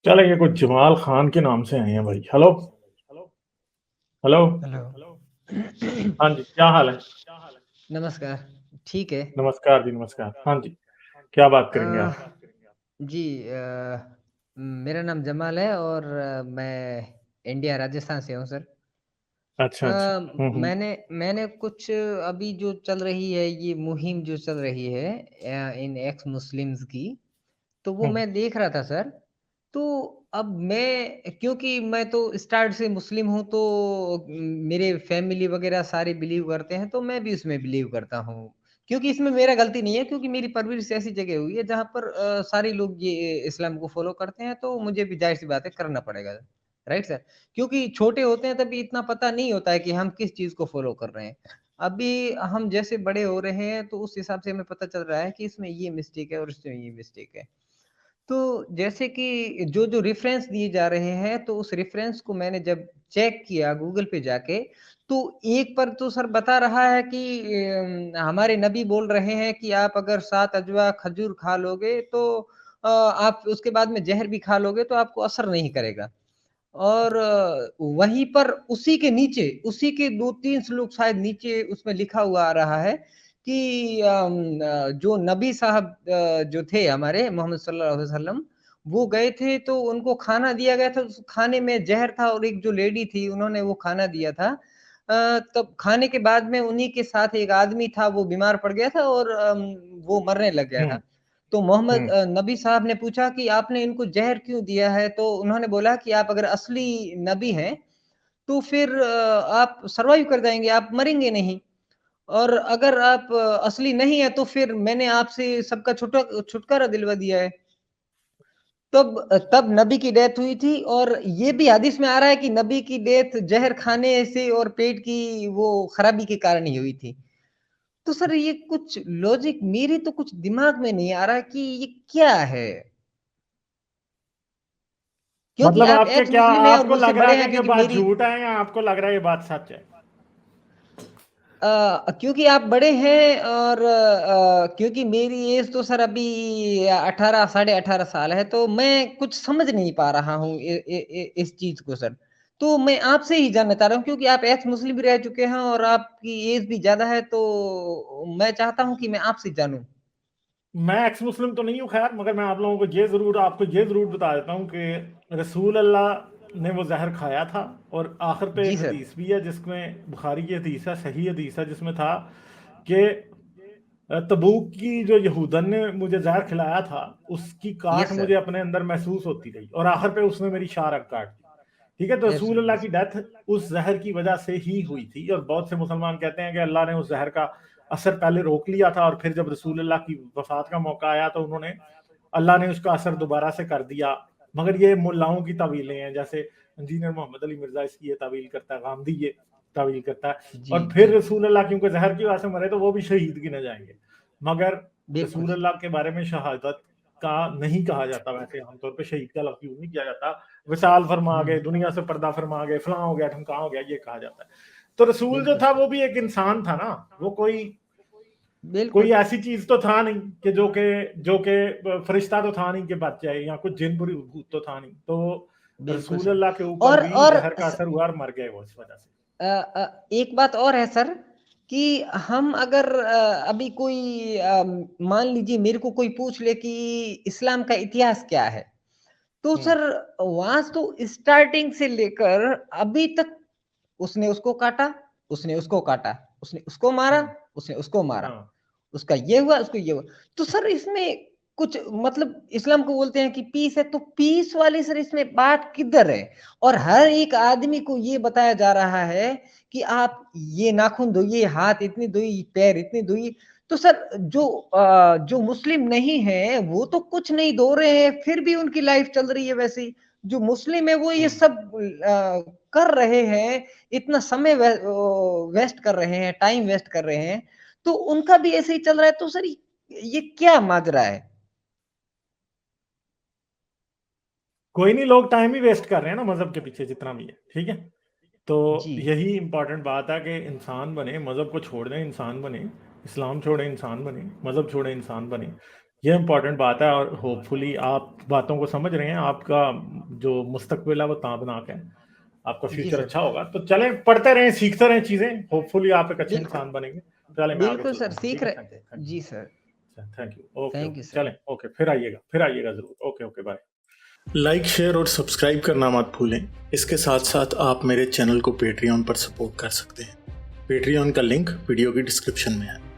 चलो, ये कुछ जमाल खान के नाम से आए हैं भाई। हेलो। हेलो। हेलो। हाँ जी, क्या हाल है? नमस्कार। ठीक है। नमस्कार जी, नमस्कार। हाँ जी, क्या बात करेंगे अ, आप? जी मेरा नाम जमाल है और मैं इंडिया राजस्थान से हूँ सर। अच्छा, अच्छा। मैंने मैंने कुछ अभी जो चल रही है ये मुहिम जो चल रही है इन एक्स मुस्लिम्स की, तो वो हुँ, मैं देख रहा था सर। तो अब मैं क्योंकि मैं तो स्टार्ट से मुस्लिम हूँ तो मेरे फैमिली वगैरह सारे बिलीव करते हैं तो मैं भी उसमें बिलीव करता हूँ। क्योंकि इसमें मेरा गलती नहीं है क्योंकि मेरी परवरिश ऐसी जगह हुई है जहाँ पर सारे लोग ये इस्लाम को फॉलो करते हैं तो मुझे भी जाहिर सी बात है करना पड़ेगा। Right sir. क्योंकि छोटे होते हैं तभी इतना पता नहीं होता है कि हम किस चीज़ को फॉलो कर रहे हैं। अभी हम जैसे बड़े हो रहे हैं तो उस हिसाब से हमें पता चल रहा है कि इसमें ये मिस्टेक है और इसमें ये मिस्टेक है। तो जैसे कि जो रेफ़रेंस दिए जा रहे हैं, तो उस रेफ़रेंस को मैंने जब चेक किया गूगल पे जाके, तो एक पर तो सर बता रहा है कि हमारे नबी बोल रहे हैं कि आप अगर 7 अजवा खजूर खा लोगे तो आप उसके बाद में ज़हर भी खा लोगे तो आपको असर नहीं करेगा। और वहीं पर उसी के नीचे, उसी के 2-3 श्लोक शायद नीचे उसमें लिखा हुआ आ रहा है कि जो नबी साहब जो थे हमारे मोहम्मद सल्लल्लाहु अलैहि वसल्लम, वो गए थे तो उनको खाना दिया गया था, उस खाने में ज़हर था और एक जो लेडी थी उन्होंने वो खाना दिया था। तब खाने के बाद में उन्हीं के साथ एक आदमी था वो बीमार पड़ गया था और वो मरने लग गया हुँ, था। तो मोहम्मद हुँ। नबी साहब ने पूछा कि आपने इनको ज़हर क्यों दिया है? तो उन्होंने बोला कि आप अगर असली नबी हैं, तो फिर आप सर्वाइव कर जाएँगे, आप मरेंगे नहीं। और अगर आप असली नहीं हैं, तो फिर मैंने आपसे सबका छुटकारा दिलवा दिया है। तब नबी की डेथ हुई थी और ये भी हदीस में आ रहा है कि नबी की डेथ ज़हर खाने से और पेट की वो खराबी के कारण ही हुई थी। तो सर ये कुछ लॉजिक मेरे तो कुछ दिमाग में नहीं आ रहा कि ये क्या है? क्योंकि मतलब आप आपके एक्स क्या मुस्लिम हैं और आपको मुझसे लग रहा बड़े है हैं कि ये क्योंकि बात मेरी झूठ है या आपको लग रहा है ये बात सच है? क्योंकि आप बड़े हैं और क्योंकि मेरी एज तो सर अभी 18 साढ़े 18 साल है तो मैं कुछ समझ नहीं पा रहा हूँ इस चीज को सर। तो मैं आपसे ही जानना चाह रहा हूँ क्योंकि आप एक्स मुस्लिम भी रह चुके हैं और आपकी एज भी ज्यादा है तो मैं चाहता हूँ कि मैं आपसे जानूं। मैं एक्स मुस्लिम तो नहीं हूँ खैर, मगर मैं आप लोगों को ये ज़रूर बता देता हूँ कि रसूल अल्लाह ने वो ज़हर खाया था। और आखिर पे जी एक सर। हदीस भी है जिसमें बुखारी की हदीस है, सही हदीस है, जिसमें था कि तबूक की जो यहूदन ने मुझे जहर खिलाया था, उसकी काट यस मुझे सर। अपने अंदर महसूस होती रही और आखिर पे उसने मेरी शारक काट दी। ठीक है, तो रसूल अल्लाह एब्सोल्युटली की सर। डेथ उस जहर की वजह से ही हुई थी। और बहुत से मुसलमान कहते हैं कि अल्लाह ने उस जहर का असर पहले रोक लिया था और फिर जब रसूल अल्लाह की वफात का मौका आया तो उन्होंने अल्लाह ने उसका असर दोबारा से कर दिया। मगर ये मुल्लाओं की तावीलें हैं, जैसे इंजीनियर मोहम्मद अली मिर्जा इसकी ये तावील करता है, गांधी ये तावील करता है। जी और जी। फिर रसूल अल्लाह क्योंकि जहर की वजह से मरे तो वो भी शहीद गिने जाएंगे। मगर बिल्कुल रसूल अल्लाह के बारे में शहादत का नहीं कहा जाता, वैसे आमतौर पर शहीद का लफ्ज़ यूज नहीं किया जाता। विशाल फरमा गए, दुनिया से पर्दा फरमा गए, फलां हो गया, ढमका हो गया, ये कहा जाता है। तो रसूल जो बिल्कुल था सर। वो भी एक इंसान था ना, वो कोई बिल्कुल। कोई ऐसी चीज तो था नहीं कि जो के फरिश्ता तो था नहीं कि बच जाए, या कुछ जिन बुरी भूत तो था नहीं। तो बिल्कुल रसूल सर। अल्लाह के ऊपर भी और जहर का असर हुआ और मर गए वो इस वजह से। एक बात और है सर कि हम अगर अभी कोई मान लीजिए मेरे को कोई पूछ ले कि इस्लाम का इतिहास क्या है तो हम्म, सर वहां तो स्टार्टिंग से लेकर अभी तक उसने उसको काटा, उसने उसको काटा, उसने उसको मारा, हम्म, उसने उसको मारा, हाँ। उसका ये हुआ, उसको ये हुआ। तो सर इसमें कुछ मतलब इस्लाम को बोलते हैं कि पीस है, तो पीस वाली सर इसमें बात किधर है? और हर एक आदमी को ये बताया जा रहा है कि आप ये नाखून धोइए, हाथ इतनी धोइए, पैर इतनी धोइए। तो सर जो मुस्लिम नहीं है वो तो कुछ नहीं धो रहे हैं, फिर भी उनकी लाइफ चल रही है वैसे ही। जो मुस्लिम है वो ये हम्म। सब कर रहे हैं, इतना समय वेस्ट कर रहे हैं, टाइम वेस्ट कर रहे हैं, तो उनका भी ऐसे ही चल रहा है। तो सर ये क्या माजरा है? कोई नहीं, लोग टाइम ही वेस्ट कर रहे हैं ना मजहब के पीछे जितना भी है। ठीक है, तो जी। यही इंपॉर्टेंट बात है कि इंसान बने, मजहब को छोड़ दें, इंसान बने। इस्लाम छोड़े, इंसान बने, मजहब छोड़े, इंसान बने। ये इम्पोर्टेंट बात है और होपफुली आप बातों को समझ रहे हैं। आपका जो मुस्तकबिल है वो ताबनाक है, आपका जी फ्यूचर सर, अच्छा होगा। तो चलें, पढ़ते रहें, सीखते रहें चीज़ें, होपफुली आप एक अच्छे बिल्कुल, इंसान बनेंगे। चलें, मैं आगे बिल्कुल चलता सर हूँ, सीख ठीक है? रहे thank ji sir, you, thank you. Okay, thank you okay, sir. चलें, ओके, फिर आइएगा ज़रूर। Okay, okay, bye. Like, share और सब्सक्राइब करना मत भूलें। इसके साथ-साथ आप मेरे चैनल को पेट्रियन पर सपोर्ट कर सकते हैं। पेट्रियन का लिंक वीडियो की डिस्क्रिप्शन में है।